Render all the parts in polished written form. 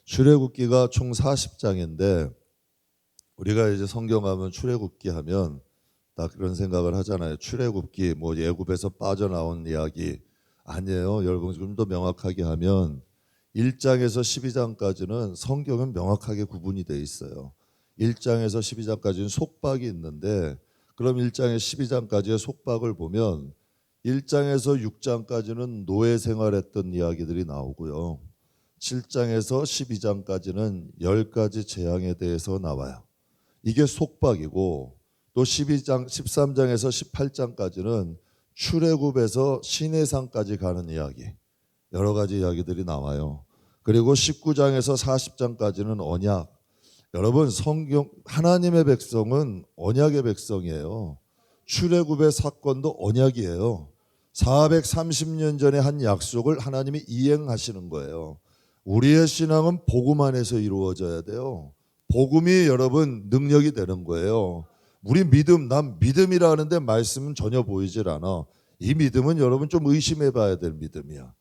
출애굽기가 총 40장인데 우리가 이제 성경하면 출애굽기 하면 다 그런 생각을 하잖아요. 출애굽기 뭐 애굽에서 빠져나온 이야기 아니에요. 여러분 좀 더 명확하게 하면 1장에서 12장까지는 성경은 명확하게 구분이 돼 있어요. 1장에서 12장까지는 속박이 있는데 그럼 1장에서 12장까지의 속박을 보면 1장에서 6장까지는 노예 생활했던 이야기들이 나오고요. 7장에서 12장까지는 10가지 재앙에 대해서 나와요. 이게 속박이고 또 13장에서 18장까지는 출애굽에서 시내산까지 가는 이야기, 여러 가지 이야기들이 나와요. 그리고 19장에서 40장까지는 언약. 여러분 성경 하나님의 백성은 언약의 백성이에요. 출애굽의 사건도 언약이에요. 430년 전에 한 약속을 하나님이 이행하시는 거예요. 우리의 신앙은 복음 안에서 이루어져야 돼요. 복음이 여러분 능력이 되는 거예요. 우리 믿음, 난 믿음이라 하는데 말씀은 전혀 보이질 않아. 이 믿음은 여러분 좀 의심해 봐야 될 믿음이야.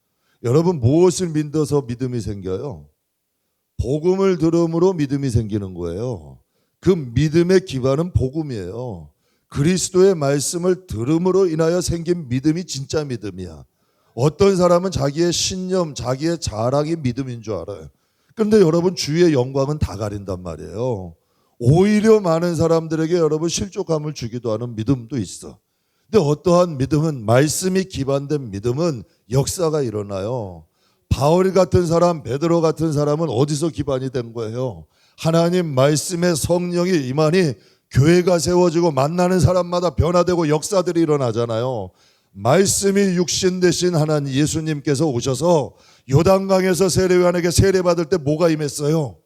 여러분 무엇을 믿어서 믿음이 생겨요? 복음을 들음으로 믿음이 생기는 거예요. 그 믿음의 기반은 복음이에요. 그리스도의 말씀을 들음으로 인하여 생긴 믿음이 진짜 믿음이야. 어떤 사람은 자기의 신념, 자기의 자랑이 믿음인 줄 알아요. 그런데 여러분 주의 영광은 다 가린단 말이에요. 오히려 많은 사람들에게 여러분 실족감을 주기도 하는 믿음도 있어. 근데 어떠한 믿음은 말씀이 기반된 믿음은 역사가 일어나요. 바울 같은 사람, 베드로 같은 사람은 어디서 기반이 된 거예요? 하나님 말씀의 성령이 임하니 교회가 세워지고 만나는 사람마다 변화되고 역사들이 일어나잖아요. 말씀이 육신 되신 하나님 예수님께서 오셔서 요단강에서 세례요한에게 세례받을 때 뭐가 임했어요?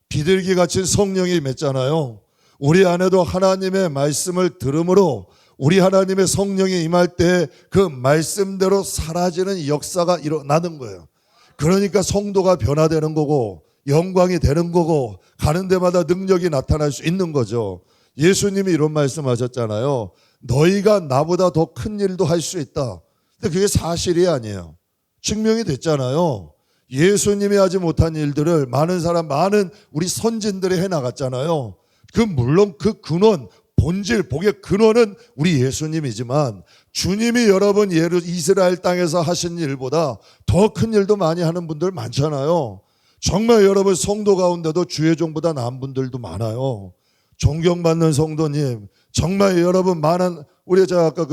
비둘기 같은 성령이 임했잖아요. 우리 안에도 하나님의 말씀을 들음으로 우리 하나님의 성령이 임할 때 그 말씀대로 사라지는 역사가 일어나는 거예요. 그러니까 성도가 변화되는 거고 영광이 되는 거고 가는 데마다 능력이 나타날 수 있는 거죠. 예수님이 이런 말씀하셨잖아요. 너희가 나보다 더 큰 일도 할 수 있다. 근데 그게 사실이 아니에요. 증명이 됐잖아요. 예수님이 하지 못한 일들을 많은 우리 선진들이 해나갔잖아요. 물론 그 근원, 본질, 복의 근원은 우리 예수님이지만 주님이 여러분 이스라엘 땅에서 하신 일보다 더 큰 일도 많이 하는 분들 많잖아요. 정말 여러분 성도 가운데도 주의 종보다 나은 분들도 많아요. 존경받는 성도님, 정말 여러분 많은 우리 아까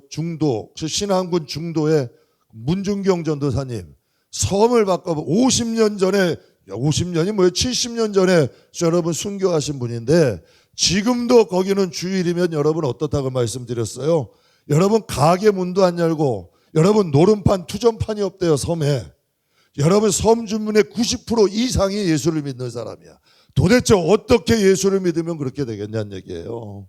중도 신안군 중도의 문중경 전도사님 섬을 바꿔 50년 전에 50년이 뭐예요? 70년 전에 여러분 순교하신 분인데 지금도 거기는 주일이면 여러분 어떻다고 말씀드렸어요? 여러분 가게 문도 안 열고 여러분 노름판 투전판이 없대요. 섬에. 여러분 섬 주민의 90% 이상이 예수를 믿는 사람이야. 도대체 어떻게 예수를 믿으면 그렇게 되겠냐는 얘기예요.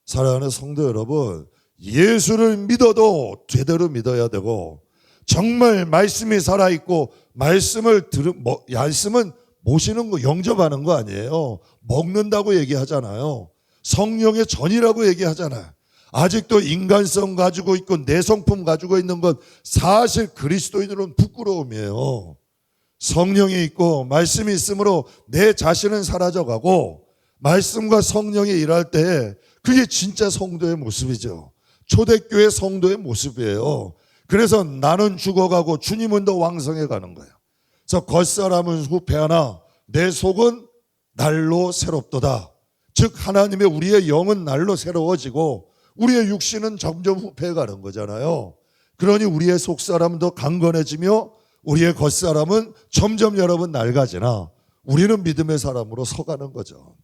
사랑하는 성도 여러분, 예수를 믿어도 제대로 믿어야 되고 정말 말씀이 살아있고 말씀은 모시는 거, 영접하는 거 아니에요. 먹는다고 얘기하잖아요. 성령의 전이라고 얘기하잖아요. 아직도 인간성 가지고 있고 내성품 가지고 있는 건 사실 그리스도인들은 부끄러움이에요. 성령이 있고 말씀이 있으므로 내 자신은 사라져가고 말씀과 성령이 일할 때 그게 진짜 성도의 모습이죠. 초대교회 성도의 모습이에요. 그래서 나는 죽어가고 주님은 더 왕성해 가는 거예요. 그래서 겉사람은 후패하나 내 속은 날로 새롭도다. 즉 하나님의 우리의 영은 날로 새로워지고 우리의 육신은 점점 후패해 가는 거잖아요. 그러니 우리의 속사람도 강건해지며 우리의 겉사람은 점점 여러분 낡아지나 우리는 믿음의 사람으로 서가는 거죠.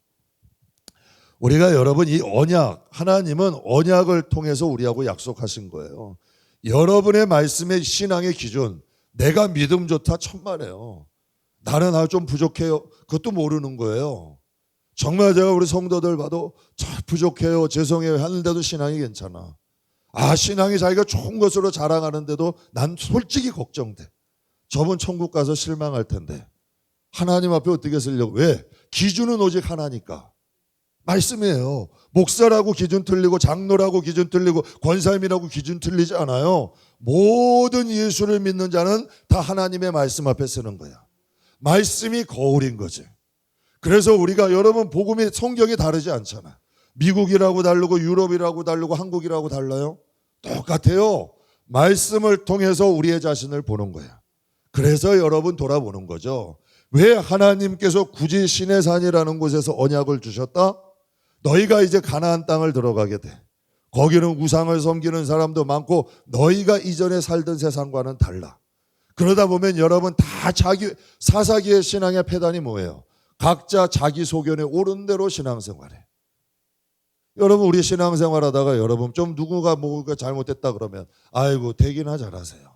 우리가 여러분 이 언약, 하나님은 언약을 통해서 우리하고 약속하신 거예요. 여러분의 말씀의 신앙의 기준, 내가 믿음 좋다 천만에요. 나는 좀 부족해요. 그것도 모르는 거예요. 정말 제가 우리 성도들 봐도 부족해요, 죄송해요 하는데도 신앙이 괜찮아. 신앙이 자기가 좋은 것으로 자랑하는데도 난 솔직히 걱정돼. 저분 천국 가서 실망할 텐데 하나님 앞에 어떻게 쓰려고. 왜? 기준은 오직 하나니까. 말씀이에요. 목사라고 기준 틀리고 장로라고 기준 틀리고 권사님이라고 기준 틀리지 않아요. 모든 예수를 믿는 자는 다 하나님의 말씀 앞에 쓰는 거야. 말씀이 거울인 거지. 그래서 우리가 여러분 복음이 성경이 다르지 않잖아. 미국이라고 다르고 유럽이라고 다르고 한국이라고 달라요? 똑같아요. 말씀을 통해서 우리의 자신을 보는 거야. 그래서 여러분 돌아보는 거죠. 왜 하나님께서 굳이 시내산이라는 곳에서 언약을 주셨다? 너희가 이제 가나안 땅을 들어가게 돼. 거기는 우상을 섬기는 사람도 많고 너희가 이전에 살던 세상과는 달라. 그러다 보면 여러분 다 자기 사사기의 신앙의 패단이 뭐예요? 각자 자기 소견에 옳은 대로 신앙생활해. 여러분 우리 신앙생활하다가 여러분 좀 누구가 뭐가 잘못됐다 그러면 아이고 되기나 잘하세요.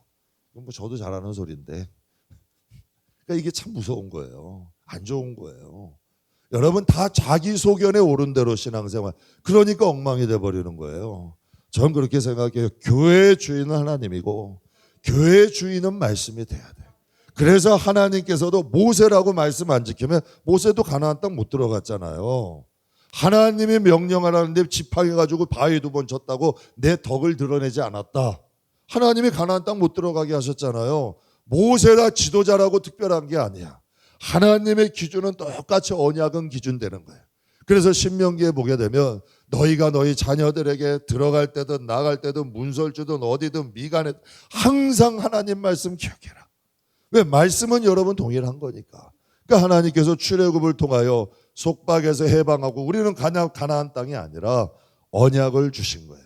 뭐 저도 잘하는 소리인데. 그러니까 이게 참 무서운 거예요. 안 좋은 거예요. 여러분 다 자기 소견에 옳은 대로 신앙생활. 그러니까 엉망이 돼버리는 거예요. 전 그렇게 생각해요. 교회의 주인은 하나님이고 교회의 주인은 말씀이 돼야 돼. 그래서 하나님께서도 모세라고 말씀 안 지키면 모세도 가나안 땅 못 들어갔잖아요. 하나님이 명령하라는데 지팡이가지고 바위 2번 쳤다고 내 덕을 드러내지 않았다. 하나님이 가나안 땅 못 들어가게 하셨잖아요. 모세가 지도자라고 특별한 게 아니야. 하나님의 기준은 똑같이 언약은 기준되는 거예요. 그래서 신명기에 보게 되면 너희가 너희 자녀들에게 들어갈 때든 나갈 때든 문설주든 어디든 미간에 항상 하나님 말씀 기억해라. 왜? 말씀은 여러분 동일한 거니까. 그러니까 하나님께서 출애굽을 통하여 속박에서 해방하고 우리는 가나안 땅이 아니라 언약을 주신 거예요.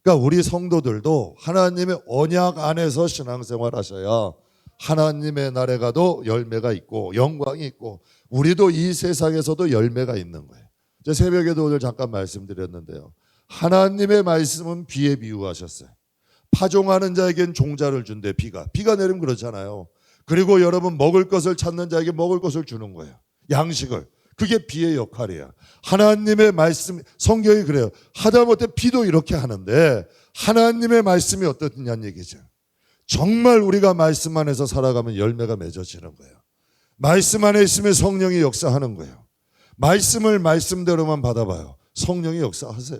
그러니까 우리 성도들도 하나님의 언약 안에서 신앙생활 하셔야 하나님의 나라에 가도 열매가 있고 영광이 있고 우리도 이 세상에서도 열매가 있는 거예요. 제 새벽에도 오늘 잠깐 말씀드렸는데요. 하나님의 말씀은 비에 비유하셨어요. 파종하는 자에겐 종자를 준대. 비가 내리면 그렇잖아요. 그리고 여러분 먹을 것을 찾는 자에게 먹을 것을 주는 거예요. 양식을. 그게 비의 역할이야. 하나님의 말씀, 성경이 그래요. 하다못해 비도 이렇게 하는데 하나님의 말씀이 어떻냐는 얘기죠. 정말 우리가 말씀 안에서 살아가면 열매가 맺어지는 거예요. 말씀 안에 있으면 성령이 역사하는 거예요. 말씀을 말씀대로만 받아봐요. 성령이 역사하세요.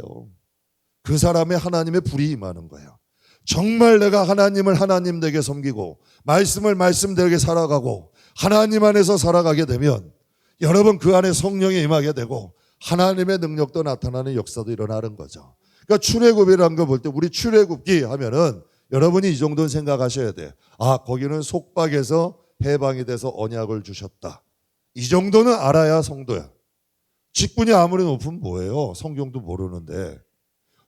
그 사람의 하나님의 불이 임하는 거예요. 정말 내가 하나님을 하나님 되게 섬기고 말씀을 말씀되게 살아가고 하나님 안에서 살아가게 되면 여러분 그 안에 성령이 임하게 되고 하나님의 능력도 나타나는 역사도 일어나는 거죠. 그러니까 출애굽이라는 거 볼 때 우리 출애굽기 하면은 여러분이 이 정도는 생각하셔야 돼. 아, 거기는 속박에서 해방이 돼서 언약을 주셨다. 이 정도는 알아야 성도야. 직분이 아무리 높으면 뭐예요? 성경도 모르는데.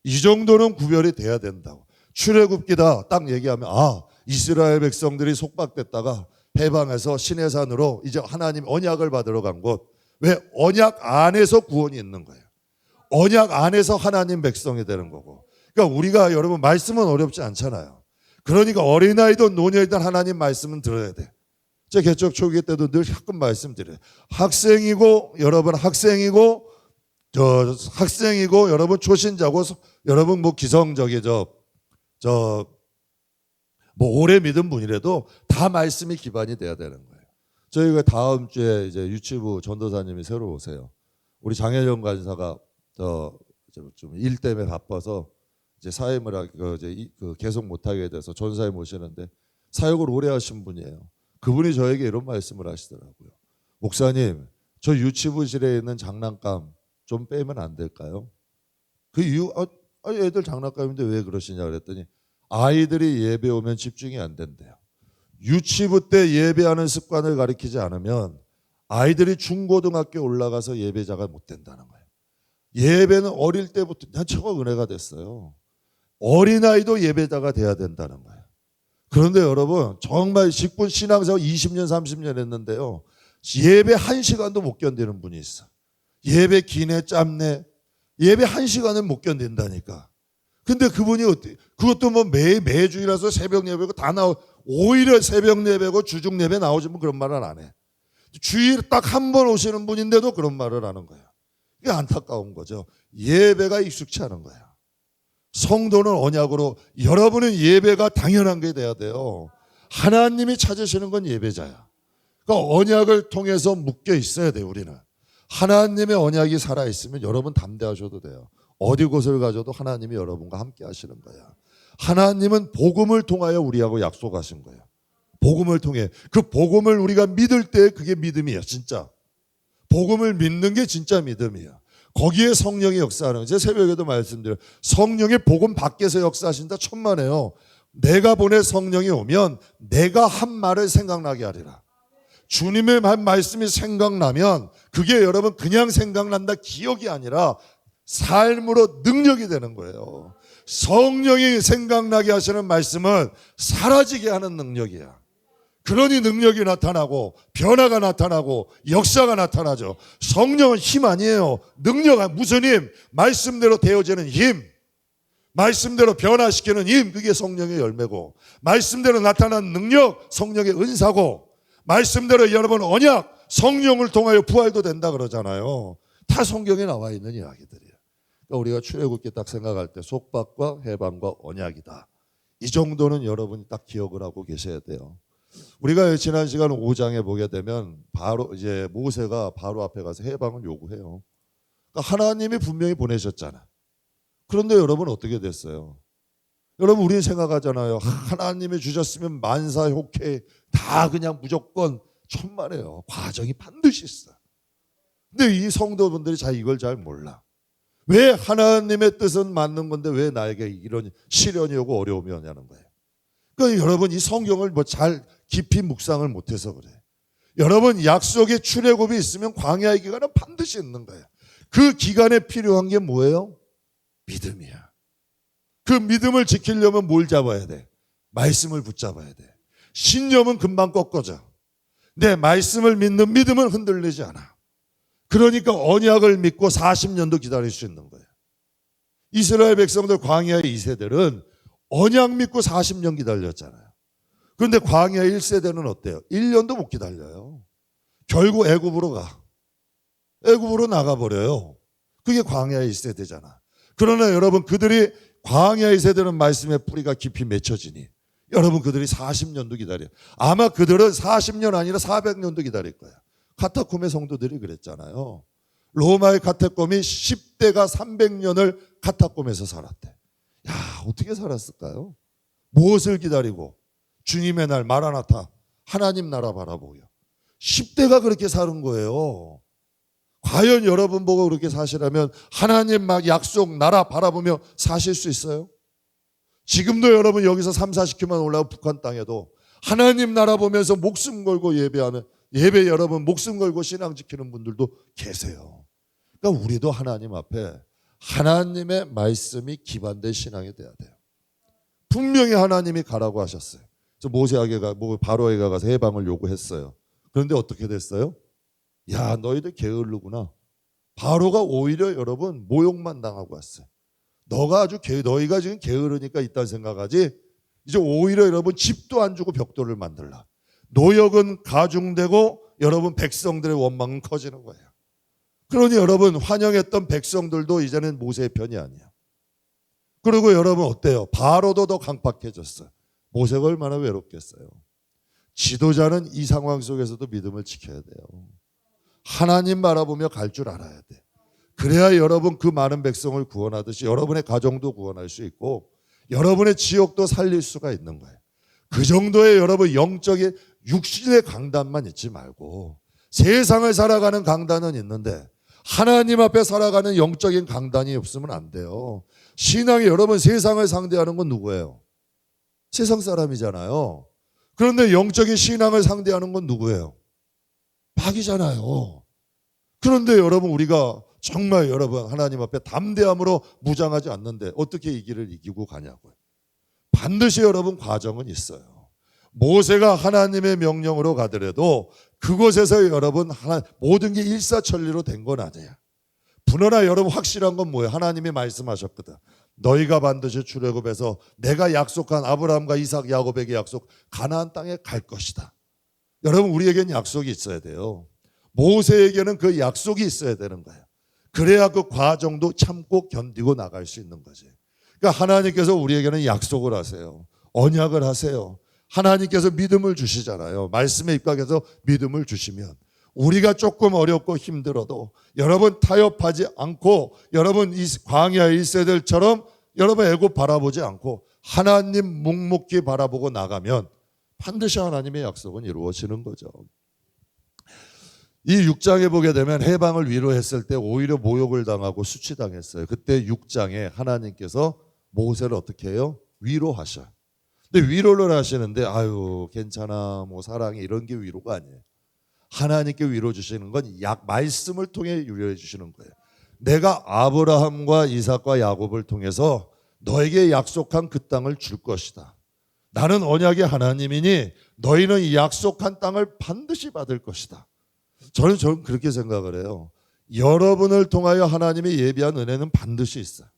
이 정도는 구별이 돼야 된다고. 출애굽기다 딱 얘기하면 아, 이스라엘 백성들이 속박됐다가 해방해서 시내산으로 이제 하나님 언약을 받으러 간 곳. 왜? 언약 안에서 구원이 있는 거예요. 언약 안에서 하나님 백성이 되는 거고. 그러니까 우리가 여러분 말씀은 어렵지 않잖아요. 그러니까 어린아이든 노년이든 하나님 말씀은 들어야 돼. 제 개척 초기 때도 늘 가끔 말씀드려요. 학생이고 여러분 초신자고 여러분 뭐 기성적이 뭐 오래 믿은 분이라도 다 말씀이 기반이 돼야 되는 거예요. 저희가 다음 주에 이제 유치부 전도사님이 새로 오세요. 우리 장혜정 간사가 좀 일 때문에 바빠서 이제 사임을 계속 못하게 돼서 전사에 모시는데 사역을 오래 하신 분이에요. 그분이 저에게 이런 말씀을 하시더라고요. 목사님, 저 유치부실에 있는 장난감 좀 빼면 안 될까요? 그 이유, 애들 장난감인데 왜 그러시냐 그랬더니 아이들이 예배 오면 집중이 안 된대요. 유치부 때 예배하는 습관을 가르치지 않으면 아이들이 중고등학교 올라가서 예배자가 못 된다는 거예요. 예배는 어릴 때부터 난 저거 은혜가 됐어요. 어린아이도 예배자가 돼야 된다는 거예요. 그런데 여러분 정말 직분 신앙생활 20년 30년 했는데요. 예배 1시간도 못 견디는 분이 있어. 예배 기네 짧네. 예배 1시간은 못 견딘다니까. 근데 그분이 어때? 그것도 뭐 매주일이라서 새벽 예배고 다 오히려 새벽 예배고 주중 예배 나오지면 그런 말은 안 해. 주일 딱 한 번 오시는 분인데도 그런 말을 하는 거예요. 이게 안타까운 거죠. 예배가 익숙치 않은 거예요. 성도는 언약으로 여러분은 예배가 당연한 게 돼야 돼요. 하나님이 찾으시는 건 예배자야. 그러니까 언약을 통해서 묶여 있어야 돼요. 우리는. 하나님의 언약이 살아있으면 여러분 담대하셔도 돼요. 어디 곳을 가져도 하나님이 여러분과 함께 하시는 거야. 하나님은 복음을 통하여 우리하고 약속하신 거예요. 복음을 통해. 그 복음을 우리가 믿을 때 그게 믿음이야, 진짜. 복음을 믿는 게 진짜 믿음이야. 거기에 성령이 역사하는 거예요. 제가 새벽에도 말씀드려요. 성령의 복음 밖에서 역사하신다 천만에요. 내가 보내 성령이 오면 내가 한 말을 생각나게 하리라. 주님의 한 말씀이 생각나면 그게 여러분 그냥 생각난다 기억이 아니라 삶으로 능력이 되는 거예요. 성령이 생각나게 하시는 말씀은 사라지게 하는 능력이야. 그러니 능력이 나타나고 변화가 나타나고 역사가 나타나죠. 성령은 힘 아니에요. 능력, 무슨 힘? 말씀대로 되어지는 힘. 말씀대로 변화시키는 힘, 그게 성령의 열매고, 말씀대로 나타나는 능력, 성령의 은사고, 말씀대로 여러분 언약, 성령을 통하여 부활도 된다 그러잖아요. 다 성경에 나와 있는 이야기들이에요. 그러니까 우리가 출애굽기 딱 생각할 때 속박과 해방과 언약이다. 이 정도는 여러분이 딱 기억을 하고 계셔야 돼요. 우리가 지난 시간 5장에 보게 되면 바로 이제 모세가 바로 앞에 가서 해방을 요구해요. 그러니까 하나님이 분명히 보내셨잖아. 그런데 여러분 어떻게 됐어요? 여러분 우리는 생각하잖아요. 하나님이 주셨으면 만사효쾌 다 그냥 무조건 천만에요. 과정이 반드시 있어. 근데 이 성도분들이 이걸 잘 몰라. 왜 하나님의 뜻은 맞는 건데 왜 나에게 이런 시련이 오고 어려움이 오냐는 거예요. 그러니까 여러분 이 성경을 잘 깊이 묵상을 못해서 그래. 여러분 약속의 출애굽이 있으면 광야의 기간은 반드시 있는 거예요. 그 기간에 필요한 게 뭐예요? 믿음이야. 그 믿음을 지키려면 뭘 잡아야 돼? 말씀을 붙잡아야 돼. 신념은 금방 꺾어져. 내 말씀을 믿는 믿음은 흔들리지 않아. 그러니까 언약을 믿고 40년도 기다릴 수 있는 거예요. 이스라엘 백성들 광야의 2세들은 언약 믿고 40년 기다렸잖아요. 그런데 광야 1세대는 어때요? 1년도 못 기다려요. 결국 애굽으로 가. 애굽으로 나가버려요. 그게 광야의 1세대잖아. 그러나 여러분 그들이 광야의 세대는 말씀의 뿌리가 깊이 맺혀지니 여러분 그들이 40년도 기다려요. 아마 그들은 40년 아니라 400년도 기다릴 거예요. 카타콤의 성도들이 그랬잖아요. 로마의 카타콤이 10대가 300년을 카타콤에서 살았대. 야, 어떻게 살았을까요? 무엇을 기다리고? 주님의 날 마라나타 하나님 나라 바라보고요. 10대가 그렇게 사는 거예요. 과연 여러분 보고 그렇게 사시라면 하나님 막 약속 나라 바라보며 사실 수 있어요? 지금도 여러분 여기서 3, 40km 올라온 북한 땅에도 하나님 나라 보면서 목숨 걸고 예배하는 예배 여러분 목숨 걸고 신앙 지키는 분들도 계세요. 그러니까 우리도 하나님 앞에 하나님의 말씀이 기반된 신앙이 돼야 돼요. 분명히 하나님이 가라고 하셨어요. 그래서 모세에게 바로에게 가서 해방을 요구했어요. 그런데 어떻게 됐어요? 야, 너희들 게을르구나. 바로가 오히려 여러분 모욕만 당하고 왔어요. 너희가 지금 게으르니까 있다는 생각하지. 이제 오히려 여러분 집도 안 주고 벽돌을 만들라. 노역은 가중되고 여러분 백성들의 원망은 커지는 거예요. 그러니 여러분 환영했던 백성들도 이제는 모세의 편이 아니야. 그리고 여러분 어때요? 바로도 더 강팍해졌어요. 모세가 얼마나 외롭겠어요. 지도자는 이 상황 속에서도 믿음을 지켜야 돼요. 하나님 바라보며 갈 줄 알아야 돼. 그래야 여러분 그 많은 백성을 구원하듯이 여러분의 가정도 구원할 수 있고 여러분의 지역도 살릴 수가 있는 거예요. 그 정도의 여러분 영적인 육신의 강단만 있지 말고 세상을 살아가는 강단은 있는데 하나님 앞에 살아가는 영적인 강단이 없으면 안 돼요. 신앙이 여러분 세상을 상대하는 건 누구예요? 세상 사람이잖아요. 그런데 영적인 신앙을 상대하는 건 누구예요? 마귀잖아요. 그런데 여러분 우리가 정말 여러분 하나님 앞에 담대함으로 무장하지 않는데 어떻게 이 길을 이기고 가냐고요. 반드시 여러분 과정은 있어요. 모세가 하나님의 명령으로 가더라도 그곳에서 여러분 모든 게 일사천리로 된 건 아니야. 그러나 여러분 확실한 건 뭐예요? 하나님이 말씀하셨거든. 너희가 반드시 출애굽해서 내가 약속한 아브라함과 이삭 야곱에게 약속 가나안 땅에 갈 것이다. 여러분 우리에게는 약속이 있어야 돼요. 모세에게는 그 약속이 있어야 되는 거예요. 그래야 그 과정도 참고 견디고 나갈 수 있는 거지. 그러니까 하나님께서 우리에게는 약속을 하세요. 언약을 하세요. 하나님께서 믿음을 주시잖아요. 말씀에 입각해서 믿음을 주시면 우리가 조금 어렵고 힘들어도 여러분 타협하지 않고 여러분 이 광야 1세들처럼 여러분 애굽 바라보지 않고 하나님 묵묵히 바라보고 나가면 반드시 하나님의 약속은 이루어지는 거죠. 이 6장에 보게 되면 해방을 위로했을 때 오히려 모욕을 당하고 수치당했어요. 그때 6장에 하나님께서 모세를 어떻게 해요? 위로하셔요. 근데 위로를 하시는데 아유 괜찮아 뭐 사랑해 이런 게 위로가 아니에요. 하나님께 위로 주시는 건 말씀을 통해 위로해 주시는 거예요. 내가 아브라함과 이삭과 야곱을 통해서 너에게 약속한 그 땅을 줄 것이다. 나는 언약의 하나님이니 너희는 이 약속한 땅을 반드시 받을 것이다. 저는 그렇게 생각을 해요. 여러분을 통하여 하나님이 예비한 은혜는 반드시 있어요.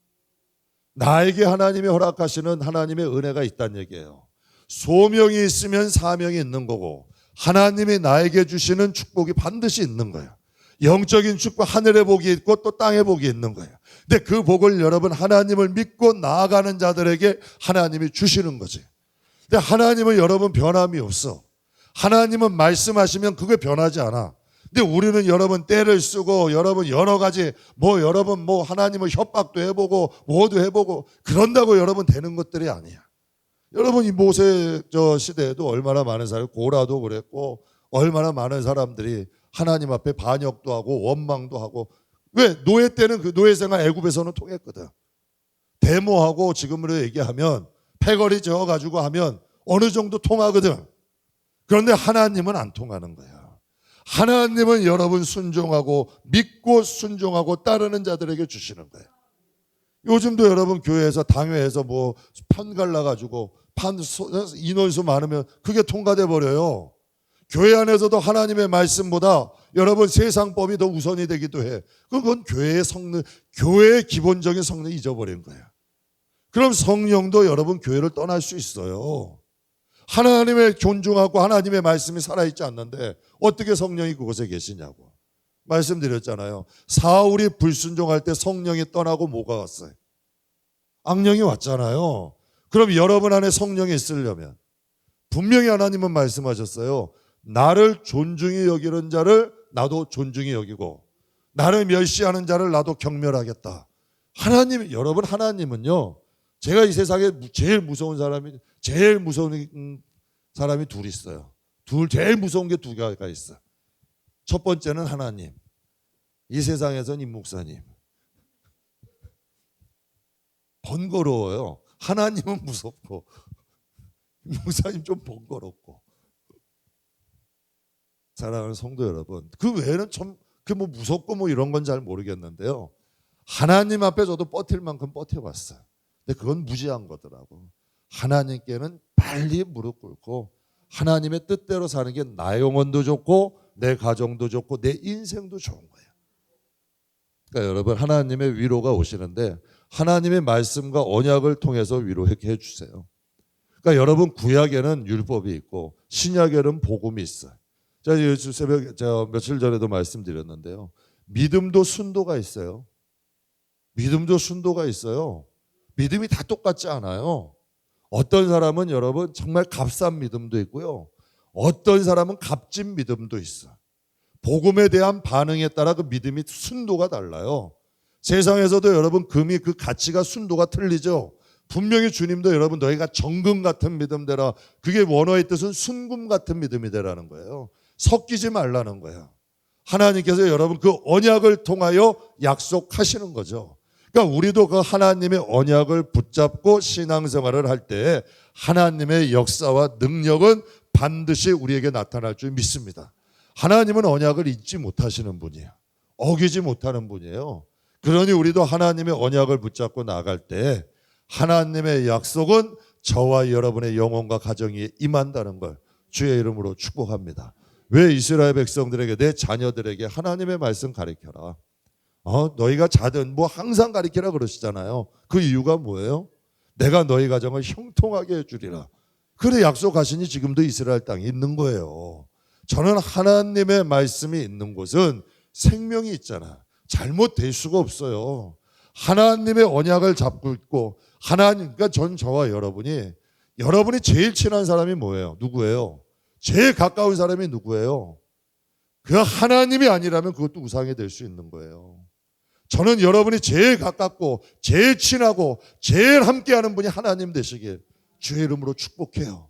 나에게 하나님이 허락하시는 하나님의 은혜가 있다는 얘기예요. 소명이 있으면 사명이 있는 거고 하나님이 나에게 주시는 축복이 반드시 있는 거예요. 영적인 축복, 하늘의 복이 있고 또 땅의 복이 있는 거예요. 근데 그 복을 여러분 하나님을 믿고 나아가는 자들에게 하나님이 주시는 거지. 근데 하나님은 여러분 변함이 없어. 하나님은 말씀하시면 그게 변하지 않아. 근데 우리는 여러분 때를 쓰고 여러분 여러 가지 여러분 하나님을 협박도 해보고 뭐도 해보고 그런다고 여러분 되는 것들이 아니야. 여러분 이 모세 시대에도 얼마나 많은 사람이 고라도 그랬고 얼마나 많은 사람들이 하나님 앞에 반역도 하고 원망도 하고 왜 노예 때는 그 노예 생활 애굽에서는 통했거든. 데모하고 지금으로 얘기하면 패거리 저어가지고 하면 어느 정도 통하거든. 그런데 하나님은 안 통하는 거야. 하나님은 여러분 순종하고 믿고 순종하고 따르는 자들에게 주시는 거예요. 요즘도 여러분 교회에서 당회에서 판 갈라가지고 인원수 많으면 그게 통과돼 버려요. 교회 안에서도 하나님의 말씀보다 여러분 세상법이 더 우선이 되기도 해. 그건 교회의 성능, 교회의 기본적인 성능을 잊어버린 거예요. 그럼 성령도 여러분 교회를 떠날 수 있어요. 하나님의 존중하고 하나님의 말씀이 살아있지 않는데 어떻게 성령이 그곳에 계시냐고 말씀드렸잖아요. 사울이 불순종할 때 성령이 떠나고 뭐가 왔어요? 악령이 왔잖아요. 그럼 여러분 안에 성령이 있으려면 분명히 하나님은 말씀하셨어요. 나를 존중히 여기는 자를 나도 존중히 여기고 나를 멸시하는 자를 나도 경멸하겠다. 여러분 하나님은요. 제가 이 세상에 제일 무서운 사람이 둘 있어요. 제일 무서운 게 두 개가 있어요. 첫 번째는 하나님. 이 세상에선 임 목사님. 번거로워요. 하나님은 무섭고 임 목사님 좀 번거롭고. 사랑하는 성도 여러분, 그 외에는 좀 무섭고 이런 건 잘 모르겠는데요. 하나님 앞에 저도 버틸 만큼 버텨봤어요. 근데 그건 무지한 거더라고. 하나님께는 빨리 무릎 꿇고 하나님의 뜻대로 사는 게 나의 영혼도 좋고 내 가정도 좋고 내 인생도 좋은 거예요. 그러니까 여러분 하나님의 위로가 오시는데 하나님의 말씀과 언약을 통해서 위로해 주세요. 그러니까 여러분 구약에는 율법이 있고 신약에는 복음이 있어요. 제가 며칠 전에도 말씀드렸는데요. 믿음도 순도가 있어요. 믿음도 순도가 있어요. 믿음이 다 똑같지 않아요. 어떤 사람은 여러분 정말 값싼 믿음도 있고요. 어떤 사람은 값진 믿음도 있어. 복음에 대한 반응에 따라 그 믿음이 순도가 달라요. 세상에서도 여러분 금이 그 가치가 순도가 틀리죠. 분명히 주님도 여러분 너희가 정금 같은 믿음 되라. 그게 원어의 뜻은 순금 같은 믿음이 되라는 거예요. 섞이지 말라는 거예요. 하나님께서 여러분 그 언약을 통하여 약속하시는 거죠. 그러니까 우리도 그 하나님의 언약을 붙잡고 신앙생활을 할 때 하나님의 역사와 능력은 반드시 우리에게 나타날 줄 믿습니다. 하나님은 언약을 잊지 못하시는 분이에요. 어기지 못하는 분이에요. 그러니 우리도 하나님의 언약을 붙잡고 나갈 때 하나님의 약속은 저와 여러분의 영혼과 가정에 임한다는 걸 주의 이름으로 축복합니다. 왜 이스라엘 백성들에게 내 자녀들에게 하나님의 말씀 가르쳐라. 너희가 자든 항상 가르치라 그러시잖아요. 그 이유가 뭐예요? 내가 너희 가정을 형통하게 해주리라. 그래 약속하시니 지금도 이스라엘 땅에 있는 거예요. 저는 하나님의 말씀이 있는 곳은 생명이 있잖아. 잘못될 수가 없어요. 하나님의 언약을 잡고 있고 그러니까 저와 여러분이 제일 친한 사람이 뭐예요? 누구예요? 제일 가까운 사람이 누구예요? 그 하나님이 아니라면 그것도 우상이 될 수 있는 거예요. 저는 여러분이 제일 가깝고 제일 친하고 제일 함께하는 분이 하나님 되시길 주의 이름으로 축복해요.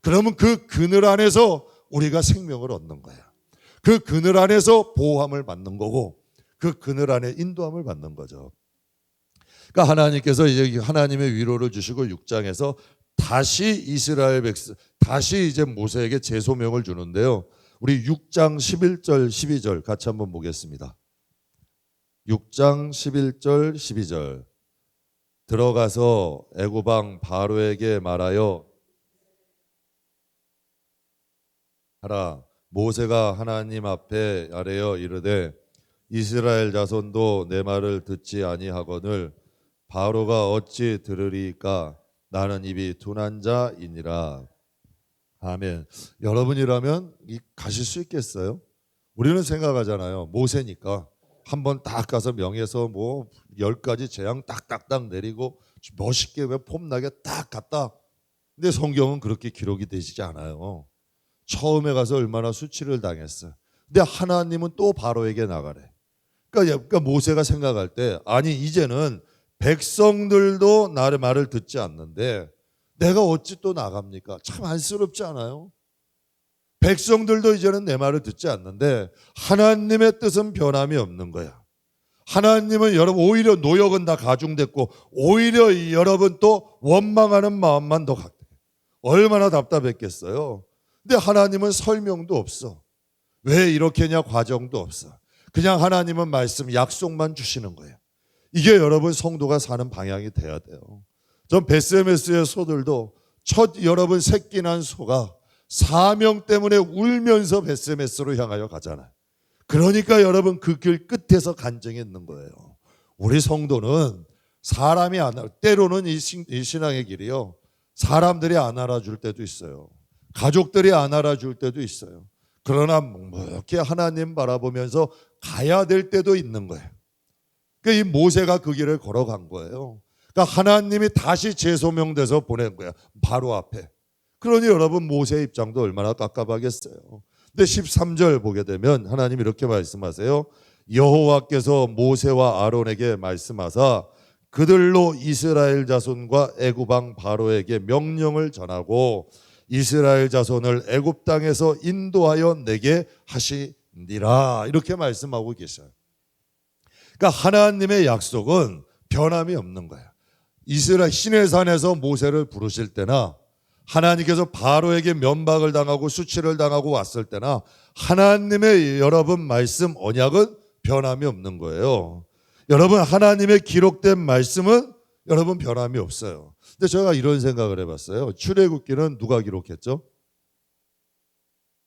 그러면 그 그늘 안에서 우리가 생명을 얻는 거야. 그 그늘 안에서 보호함을 받는 거고 그 그늘 안에 인도함을 받는 거죠. 그러니까 하나님께서 이제 하나님의 위로를 주시고 6장에서 다시 이스라엘 백성, 다시 이제 모세에게 재소명을 주는데요. 우리 6장 11절 12절 같이 한번 보겠습니다. 6장 11절 12절 들어가서 애굽 왕 바로에게 말하여 하라. 모세가 하나님 앞에 아뢰어 이르되 이스라엘 자손도 내 말을 듣지 아니하거늘 바로가 어찌 들으리까? 나는 입이 둔한 자이니라. 아멘. 여러분이라면 가실 수 있겠어요? 우리는 생각하잖아요. 모세니까 한번 딱 가서 명에서 뭐 10가지 재앙 딱딱딱 내리고 멋있게 왜 폼나게 딱 갔다. 근데 성경은 그렇게 기록이 되지 않아요. 처음에 가서 얼마나 수치를 당했어. 근데 하나님은 또 바로에게 나가래. 그러니까 모세가 생각할 때 아니 이제는 백성들도 나의 말을 듣지 않는데 내가 어찌 또 나갑니까? 참 안쓰럽지 않아요? 백성들도 이제는 내 말을 듣지 않는데 하나님의 뜻은 변함이 없는 거야. 하나님은 여러분 오히려 노역은 다 가중됐고 오히려 여러분 또 원망하는 마음만 더 갖게. 얼마나 답답했겠어요. 근데 하나님은 설명도 없어. 왜 이렇게냐 과정도 없어. 그냥 하나님은 말씀 약속만 주시는 거예요. 이게 여러분 성도가 사는 방향이 돼야 돼요. 전 베스메스의 소들도 첫 여러분 새끼 난 소가 사명 때문에 울면서 베스메스로 향하여 가잖아요. 그러니까 여러분 그 길 끝에서 간증이 있는 거예요. 우리 성도는 사람이 때로는 이 신앙의 길이요. 사람들이 안 알아줄 때도 있어요. 가족들이 안 알아줄 때도 있어요. 그러나 이렇게 하나님 바라보면서 가야 될 때도 있는 거예요. 그러니까 이 모세가 그 길을 걸어간 거예요. 그러니까 하나님이 다시 재소명돼서 보낸 거야. 바로 앞에. 그러니 여러분 모세의 입장도 얼마나 깝깝하겠어요. 근데 13절 보게 되면 하나님 이렇게 말씀하세요. 여호와께서 모세와 아론에게 말씀하사 그들로 이스라엘 자손과 애굽 왕 바로에게 명령을 전하고 이스라엘 자손을 애굽 땅에서 인도하여 내게 하시니라. 이렇게 말씀하고 계셔요. 그러니까 하나님의 약속은 변함이 없는 거예요. 이스라엘 시내산에서 모세를 부르실 때나 하나님께서 바로에게 면박을 당하고 수치를 당하고 왔을 때나 하나님의 여러분 말씀 언약은 변함이 없는 거예요. 여러분 하나님의 기록된 말씀은 여러분 변함이 없어요. 근데 제가 이런 생각을 해봤어요. 출애굽기는 누가 기록했죠?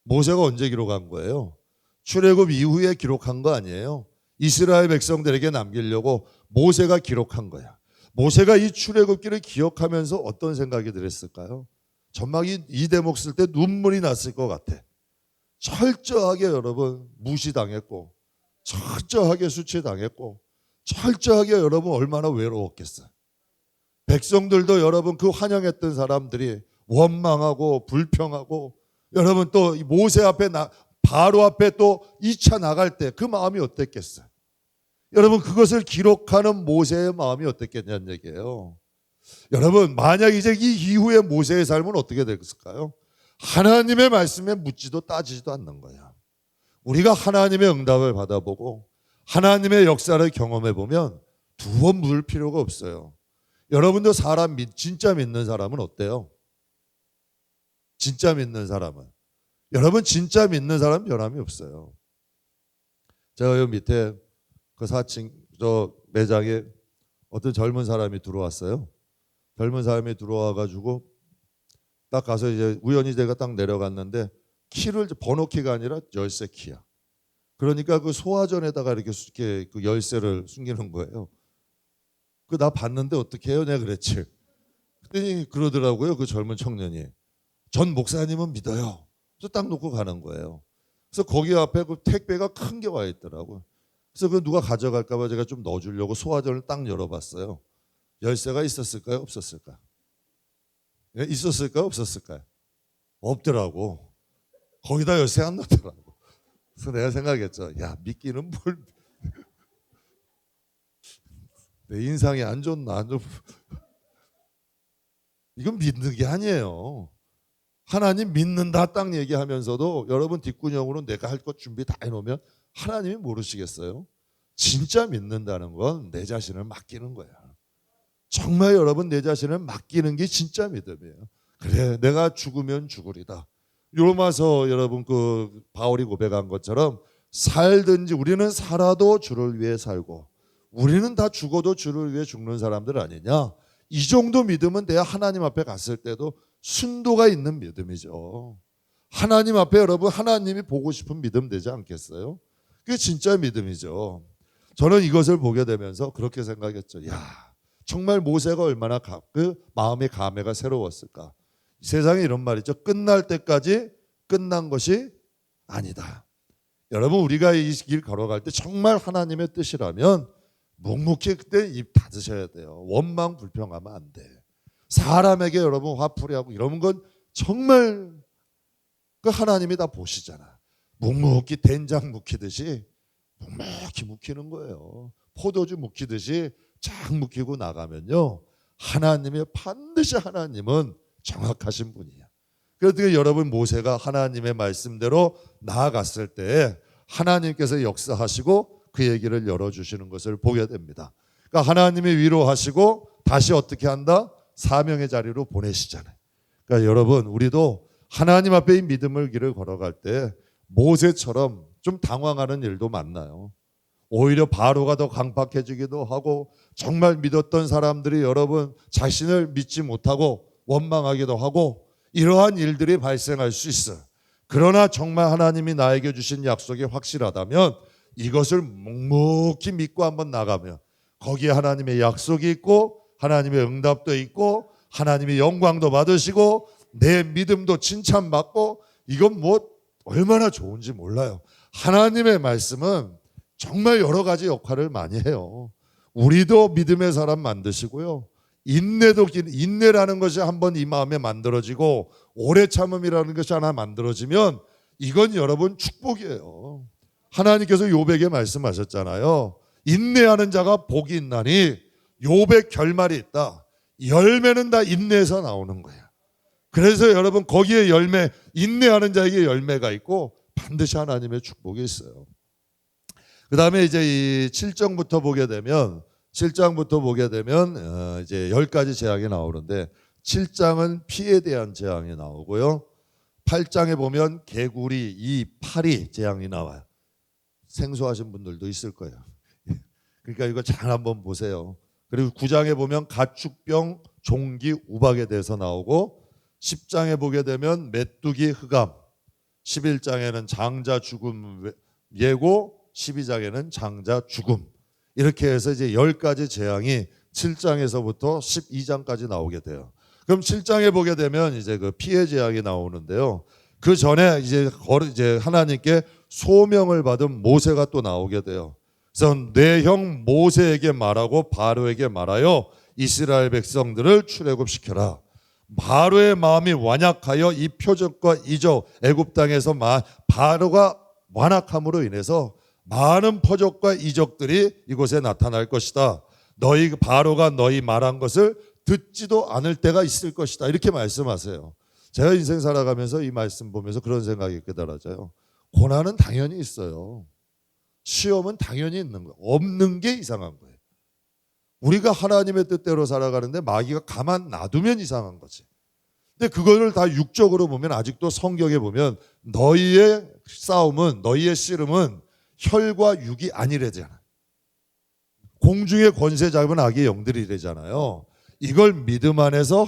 모세가 언제 기록한 거예요? 출애굽 이후에 기록한 거 아니에요. 이스라엘 백성들에게 남기려고 모세가 기록한 거야. 모세가 이 출애굽기를 기억하면서 어떤 생각이 들었을까요? 정말 이 대목 쓸 때 눈물이 났을 것 같아. 철저하게 여러분 무시당했고 철저하게 수치당했고 철저하게 여러분 얼마나 외로웠겠어요. 백성들도 여러분 그 환영했던 사람들이 원망하고 불평하고 여러분 또 모세 앞에 바로 앞에 또 2차 나갈 때 그 마음이 어땠겠어요? 여러분 그것을 기록하는 모세의 마음이 어땠겠냐는 얘기예요. 여러분 만약 이제 이 이후의 모세의 삶은 어떻게 됐을까요? 하나님의 말씀에 묻지도 따지지도 않는 거야. 우리가 하나님의 응답을 받아보고 하나님의 역사를 경험해보면 두 번 묻을 필요가 없어요. 여러분도 진짜 믿는 사람은 어때요? 진짜 믿는 사람은 여러분 진짜 믿는 사람은 변함이 없어요. 제가 여기 밑에 그 4층 저 매장에 어떤 젊은 사람이 들어왔어요. 젊은 사람이 들어와가지고 딱 가서 이제 우연히 제가 딱 내려갔는데 키를 번호키가 아니라 열쇠 키야. 그러니까 그 소화전에다가 이렇게 그 열쇠를 숨기는 거예요. 그 나 봤는데 어떻게 해요? 내가 그랬지. 그랬더니 그러더라고요. 그 젊은 청년이. 전 목사님은 믿어요. 그래서 딱 놓고 가는 거예요. 그래서 거기 앞에 그 택배가 큰 게 와 있더라고요. 그래서 그 누가 가져갈까 봐 제가 좀 넣어주려고 소화전을 딱 열어봤어요. 열쇠가 있었을까요? 없었을까요? 예? 있었을까요? 없었을까요? 없더라고. 거기다 열쇠 안 넣더라고. 그래서 내가 생각했죠. 야 믿기는 뭘. 내 인상이 안 좋나 안 좋. 이건 믿는 게 아니에요. 하나님 믿는다 딱 얘기하면서도 여러분 뒷구녕으로 내가 할 것 준비 다 해놓으면 하나님이 모르시겠어요? 진짜 믿는다는 건 내 자신을 맡기는 거야. 정말 여러분 내 자신을 맡기는 게 진짜 믿음이에요. 그래, 내가 죽으면 죽으리다. 로마서 여러분 그 바울이 고백한 것처럼 살든지 우리는 살아도 주를 위해 살고 우리는 다 죽어도 주를 위해 죽는 사람들 아니냐. 이 정도 믿음은 내가 하나님 앞에 갔을 때도 순도가 있는 믿음이죠. 하나님 앞에 여러분 하나님이 보고 싶은 믿음 되지 않겠어요? 그게 진짜 믿음이죠. 저는 이것을 보게 되면서 그렇게 생각했죠. 야, 정말 모세가 얼마나 그 마음의 감회가 새로웠을까. 세상에 이런 말이죠. 끝날 때까지 끝난 것이 아니다. 여러분 우리가 이 길 걸어갈 때 정말 하나님의 뜻이라면 묵묵히 그때 입 닫으셔야 돼요. 원망 불평하면 안 돼. 사람에게 여러분 화풀이하고 이런 건 정말 그 하나님이 다 보시잖아. 묵묵히 된장 묵히듯이 묵묵히 묵히는 거예요. 포도주 묵히듯이 쫙 묵히고 나가면요. 하나님이 반드시 하나님은 정확하신 분이야. 그래서 여러분 모세가 하나님의 말씀대로 나아갔을 때 하나님께서 역사하시고 그 얘기를 열어주시는 것을 보게 됩니다. 그러니까 하나님이 위로하시고 다시 어떻게 한다? 사명의 자리로 보내시잖아요. 그러니까 여러분 우리도 하나님 앞에 이 믿음의 길을 걸어갈 때 모세처럼 좀 당황하는 일도 많나요? 오히려 바로가 더 강팍해지기도 하고 정말 믿었던 사람들이 여러분 자신을 믿지 못하고 원망하기도 하고 이러한 일들이 발생할 수 있어요. 그러나 정말 하나님이 나에게 주신 약속이 확실하다면 이것을 묵묵히 믿고 한번 나가면 거기에 하나님의 약속이 있고 하나님의 응답도 있고 하나님의 영광도 받으시고 내 믿음도 칭찬받고 이건 뭐 얼마나 좋은지 몰라요. 하나님의 말씀은 정말 여러 가지 역할을 많이 해요. 우리도 믿음의 사람 만드시고요. 인내라는 것이 한번 이 마음에 만들어지고 오래 참음이라는 것이 하나 만들어지면 이건 여러분 축복이에요. 하나님께서 욥에게 말씀하셨잖아요. 인내하는 자가 복이 있나니 욥의 결말이 있다. 열매는 다 인내에서 나오는 거야. 그래서 여러분 거기에 열매, 인내하는 자에게 열매가 있고 반드시 하나님의 축복이 있어요. 그 다음에 이제 이 7장부터 보게 되면 이제 10가지 재앙이 나오는데 7장은 피에 대한 재앙이 나오고요. 8장에 보면 개구리, 이 파리 재앙이 나와요. 생소하신 분들도 있을 거예요. 그러니까 이거 잘 한번 보세요. 그리고 9장에 보면 가축병, 종기, 우박에 대해서 나오고 10장에 보게 되면 메뚜기, 흑암, 11장에는 장자 죽음 예고, 12장에는 장자 죽음. 이렇게 해서 이제 10가지 재앙이 7장에서부터 12장까지 나오게 돼요. 그럼 7장에 보게 되면 이제 그 피해 재앙이 나오는데요. 그 전에 이제 하나님께 소명을 받은 모세가 또 나오게 돼요. 그래서 내 형 모세에게 말하고 바로에게 말하여 이스라엘 백성들을 출애굽시켜라. 바로의 마음이 완악하여 이 표적과 이적 애굽 땅에서 바로가 완악함으로 인해서 많은 표적과 이적들이 이곳에 나타날 것이다. 너희 바로가 너희 말한 것을 듣지도 않을 때가 있을 것이다. 이렇게 말씀하세요. 제가 인생 살아가면서 이 말씀 보면서 그런 생각이 깨달아져요. 고난은 당연히 있어요. 시험은 당연히 있는 거예요. 없는 게 이상한 거예요. 우리가 하나님의 뜻대로 살아가는데 마귀가 가만 놔두면 이상한 거지. 근데 그거를 다 육적으로 보면 아직도 성경에 보면 너희의 싸움은 너희의 씨름은 혈과 육이 아니래잖아. 공중의 권세 잡은 악의 영들이래잖아요. 이걸 믿음 안에서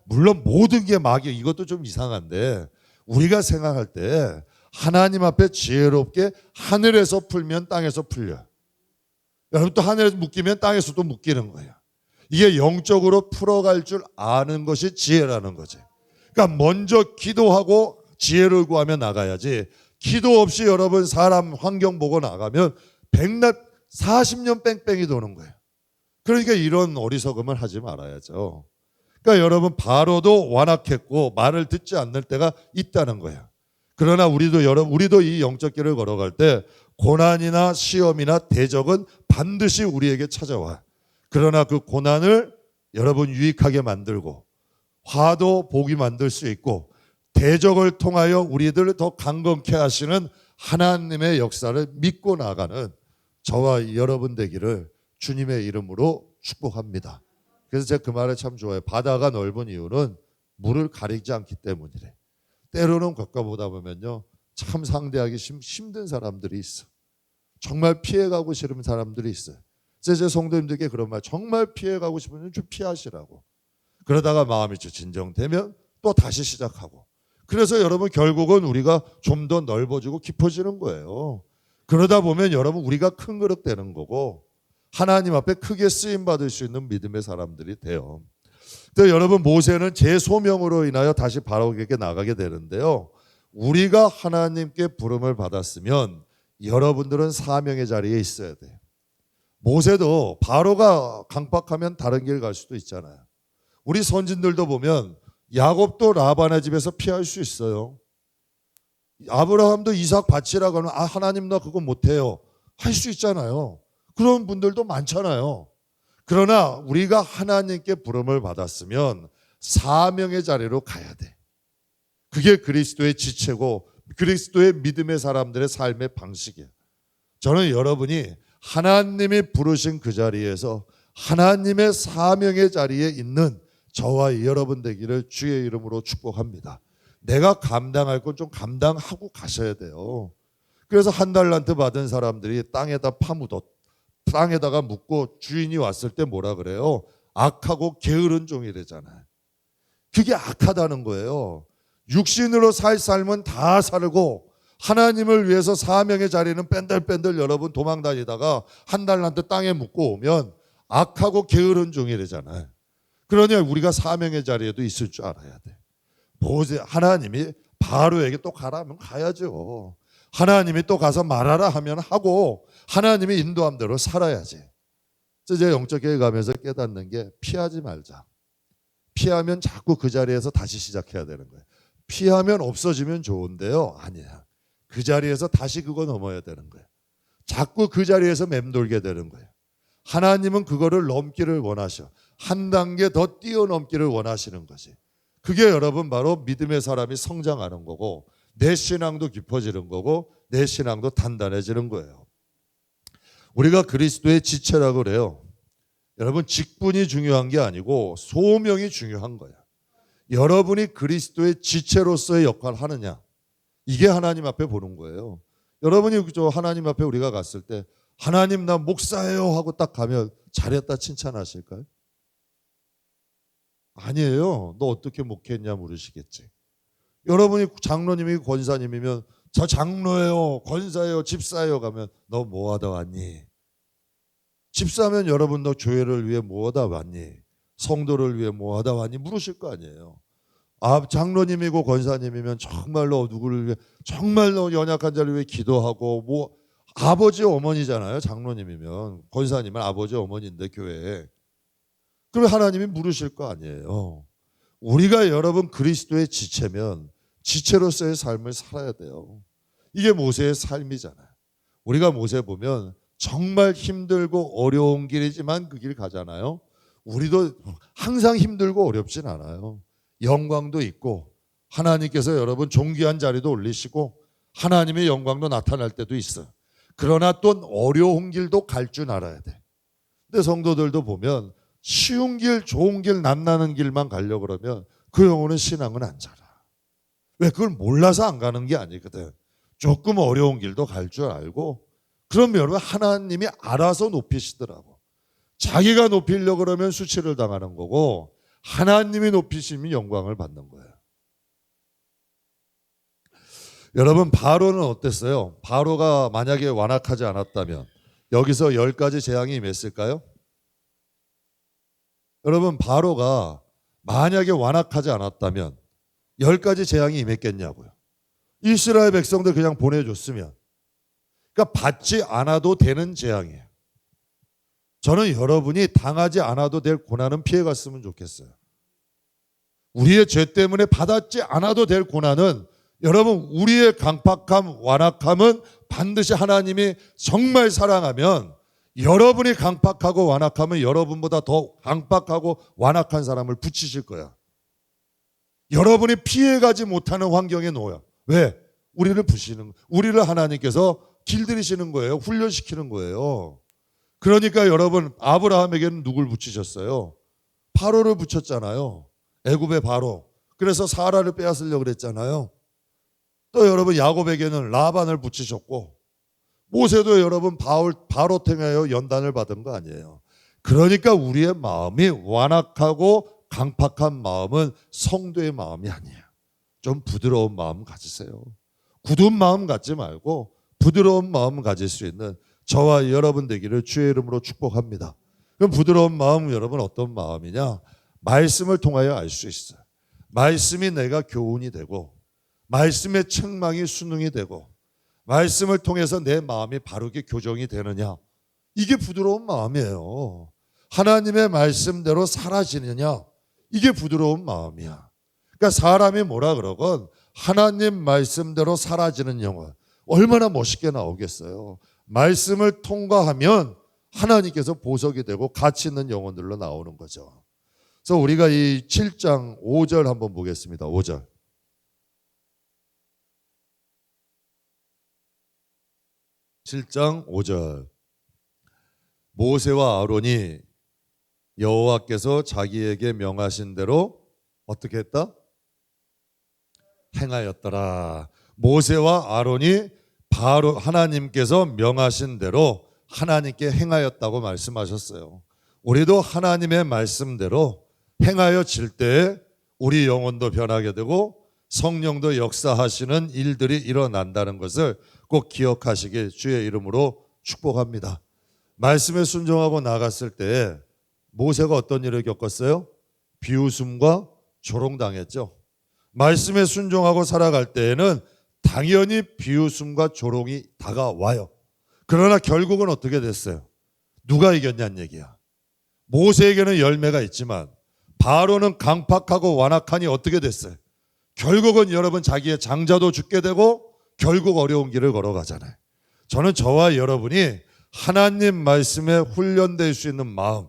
물론 모든 게 마귀, 이것도 좀 이상한데 우리가 생각할 때 하나님 앞에 지혜롭게 하늘에서 풀면 땅에서 풀려요. 여러분 또 하늘에서 묶이면 땅에서도 묶이는 거예요. 이게 영적으로 풀어갈 줄 아는 것이 지혜라는 거지. 그러니까 먼저 기도하고 지혜를 구하며 나가야지. 기도 없이 여러분 사람 환경 보고 나가면 백날 40년 뺑뺑이 도는 거예요. 그러니까 이런 어리석음을 하지 말아야죠. 그러니까 여러분 바로도 완악했고 말을 듣지 않는 때가 있다는 거예요. 그러나 우리도 이 영적 길을 걸어갈 때 고난이나 시험이나 대적은 반드시 우리에게 찾아와. 그러나 그 고난을 여러분 유익하게 만들고 화도 복이 만들 수 있고 대적을 통하여 우리들을 더 강건케 하시는 하나님의 역사를 믿고 나가는 저와 여러분 되기를 주님의 이름으로 축복합니다. 그래서 제가 그 말을 참 좋아해요. 바다가 넓은 이유는 물을 가리지 않기 때문이래. 때로는 겪어보다 보면요, 참 상대하기 힘든 사람들이 있어. 정말 피해가고 싶은 사람들이 있어요. 그래서 제 성도님들께 그런 말, 정말 피해가고 싶으면 좀 피하시라고. 그러다가 마음이 진정되면 또 다시 시작하고. 그래서 여러분 결국은 우리가 좀 더 넓어지고 깊어지는 거예요. 그러다 보면 여러분 우리가 큰 그릇 되는 거고 하나님 앞에 크게 쓰임 받을 수 있는 믿음의 사람들이 돼요. 또 여러분 모세는 제 소명으로 인하여 다시 바로에게 나가게 되는데요. 우리가 하나님께 부름을 받았으면 여러분들은 사명의 자리에 있어야 돼요. 모세도 바로가 강박하면 다른 길 갈 수도 있잖아요. 우리 선진들도 보면 야곱도 라반의 집에서 피할 수 있어요. 아브라함도 이삭 바치라고 하면 하나님 나 그거 못해요. 할 수 있잖아요. 그런 분들도 많잖아요. 그러나 우리가 하나님께 부름을 받았으면 사명의 자리로 가야 돼. 그게 그리스도의 지체고 그리스도의 믿음의 사람들의 삶의 방식이에요. 저는 여러분이 하나님이 부르신 그 자리에서 하나님의 사명의 자리에 있는 저와 여러분 되기를 주의 이름으로 축복합니다. 내가 감당할 건 좀 감당하고 가셔야 돼요. 그래서 한 달란트 받은 사람들이 땅에다 파묻었. 땅에다가 묻고 주인이 왔을 때 뭐라 그래요? 악하고 게으른 종이래잖아요. 그게 악하다는 거예요. 육신으로 살 삶은 다 살고 하나님을 위해서 사명의 자리는 뺀들뺀들 여러분 도망 다니다가 한 달란트 땅에 묻고 오면 악하고 게으른 종이래잖아요. 그러니 우리가 사명의 자리에도 있을 줄 알아야 돼. 하나님이 바로에게 또 가라면 가야죠. 하나님이 또 가서 말하라 하면 하고 하나님이 인도한 대로 살아야지. 제가 영적 교회 가면서 깨닫는 게 피하지 말자. 피하면 자꾸 그 자리에서 다시 시작해야 되는 거예요. 피하면 없어지면 좋은데요. 아니야. 그 자리에서 다시 그거 넘어야 되는 거예요. 자꾸 그 자리에서 맴돌게 되는 거예요. 하나님은 그거를 넘기를 원하셔. 한 단계 더 뛰어넘기를 원하시는 것이. 그게 여러분 바로 믿음의 사람이 성장하는 거고 내 신앙도 깊어지는 거고 내 신앙도 단단해지는 거예요. 우리가 그리스도의 지체라고 그래요. 여러분 직분이 중요한 게 아니고 소명이 중요한 거예요. 여러분이 그리스도의 지체로서의 역할을 하느냐. 이게 하나님 앞에 보는 거예요. 여러분이 하나님 앞에 우리가 갔을 때 하나님 나 목사예요 하고 딱 가면 잘했다 칭찬하실까요? 아니에요. 너 어떻게 목회했냐 물으시겠지. 여러분이 장로님이 권사님이면 저 장로예요, 권사예요, 집사예요 가면 너 뭐 하다 왔니? 집사면 여러분 너 교회를 위해 뭐 하다 왔니? 성도를 위해 뭐 하다 왔니? 물으실 거 아니에요. 장로님이고 권사님이면 정말로 누구를 위해 정말로 연약한 자를 위해 기도하고 뭐 아버지 어머니잖아요. 장로님이면 권사님은 아버지 어머니인데 교회에. 그럼 하나님이 물으실 거 아니에요. 우리가 여러분 그리스도의 지체면 지체로서의 삶을 살아야 돼요. 이게 모세의 삶이잖아요. 우리가 모세 보면 정말 힘들고 어려운 길이지만 그 길 가잖아요. 우리도 항상 힘들고 어렵진 않아요. 영광도 있고 하나님께서 여러분 존귀한 자리도 올리시고 하나님의 영광도 나타날 때도 있어요. 그러나 또 어려운 길도 갈 줄 알아야 돼. 근데 성도들도 보면 쉬운 길, 좋은 길, 낫나는 길만 가려고 그러면 그 영혼은 신앙은 안 자라. 왜? 그걸 몰라서 안 가는 게 아니거든. 조금 어려운 길도 갈 줄 알고 그러면 여러분 하나님이 알아서 높이시더라고. 자기가 높이려고 그러면 수치를 당하는 거고 하나님이 높이시면 영광을 받는 거예요. 여러분 바로는 어땠어요? 바로가 만약에 완악하지 않았다면 여기서 10가지 재앙이 임했을까요? 여러분 바로가 만약에 완악하지 않았다면 10가지 재앙이 임했겠냐고요. 이스라엘 백성들 그냥 보내줬으면. 그러니까 받지 않아도 되는 재앙이에요. 저는 여러분이 당하지 않아도 될 고난은 피해갔으면 좋겠어요. 우리의 죄 때문에 받았지 않아도 될 고난은 여러분 우리의 강팍함, 완악함은 반드시 하나님이 정말 사랑하면 여러분이 강팍하고 완악하면 여러분보다 더 강팍하고 완악한 사람을 붙이실 거야. 여러분이 피해가지 못하는 환경에 놓여. 왜? 우리를 하나님께서 길들이시는 거예요. 훈련시키는 거예요. 그러니까 여러분, 아브라함에게는 누굴 붙이셨어요? 바로를 붙였잖아요. 애굽의 바로. 그래서 사라를 빼앗으려고 그랬잖아요. 또 여러분, 야곱에게는 라반을 붙이셨고, 모세도 여러분 바로 통하여 연단을 받은 거 아니에요. 그러니까 우리의 마음이 완악하고 강팍한 마음은 성도의 마음이 아니에요. 좀 부드러운 마음 가지세요. 굳은 마음 갖지 말고 부드러운 마음 가질 수 있는 저와 여러분 되기를 주의 이름으로 축복합니다. 그럼 부드러운 마음은 여러분 어떤 마음이냐? 말씀을 통하여 알 수 있어요. 말씀이 내가 교훈이 되고, 말씀의 책망이 순응이 되고, 말씀을 통해서 내 마음이 바르게 교정이 되느냐? 이게 부드러운 마음이에요. 하나님의 말씀대로 살아지느냐? 이게 부드러운 마음이야. 그러니까 사람이 뭐라 그러건 하나님 말씀대로 사라지는 영혼, 얼마나 멋있게 나오겠어요. 말씀을 통과하면 하나님께서 보석이 되고 가치 있는 영혼들로 나오는 거죠. 그래서 우리가 이 7장 5절 한번 보겠습니다. 5절. 7장 5절. 모세와 아론이 여호와께서 자기에게 명하신 대로 어떻게 했다? 행하였더라. 모세와 아론이 바로 하나님께서 명하신 대로 하나님께 행하였다고 말씀하셨어요. 우리도 하나님의 말씀대로 행하여질 때 우리 영혼도 변하게 되고 성령도 역사하시는 일들이 일어난다는 것을 꼭 기억하시길 주의 이름으로 축복합니다. 말씀에 순종하고 나갔을 때 모세가 어떤 일을 겪었어요? 비웃음과 조롱당했죠. 말씀에 순종하고 살아갈 때에는 당연히 비웃음과 조롱이 다가와요. 그러나 결국은 어떻게 됐어요? 누가 이겼냐는 얘기야. 모세에게는 열매가 있지만 바로는 강팍하고 완악하니 어떻게 됐어요? 결국은 여러분 자기의 장자도 죽게 되고 결국 어려운 길을 걸어가잖아요. 저는 저와 여러분이 하나님 말씀에 훈련될 수 있는 마음,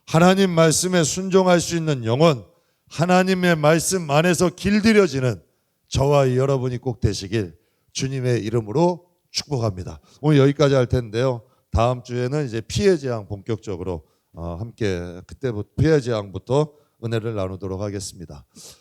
하나님 말씀에 순종할 수 있는 영혼, 하나님의 말씀 안에서 길들여지는 저와 여러분이 꼭 되시길 주님의 이름으로 축복합니다. 오늘 여기까지 할 텐데요. 다음 주에는 이제 피해 재앙 본격적으로 함께 그때부터 피해 재앙부터 은혜를 나누도록 하겠습니다.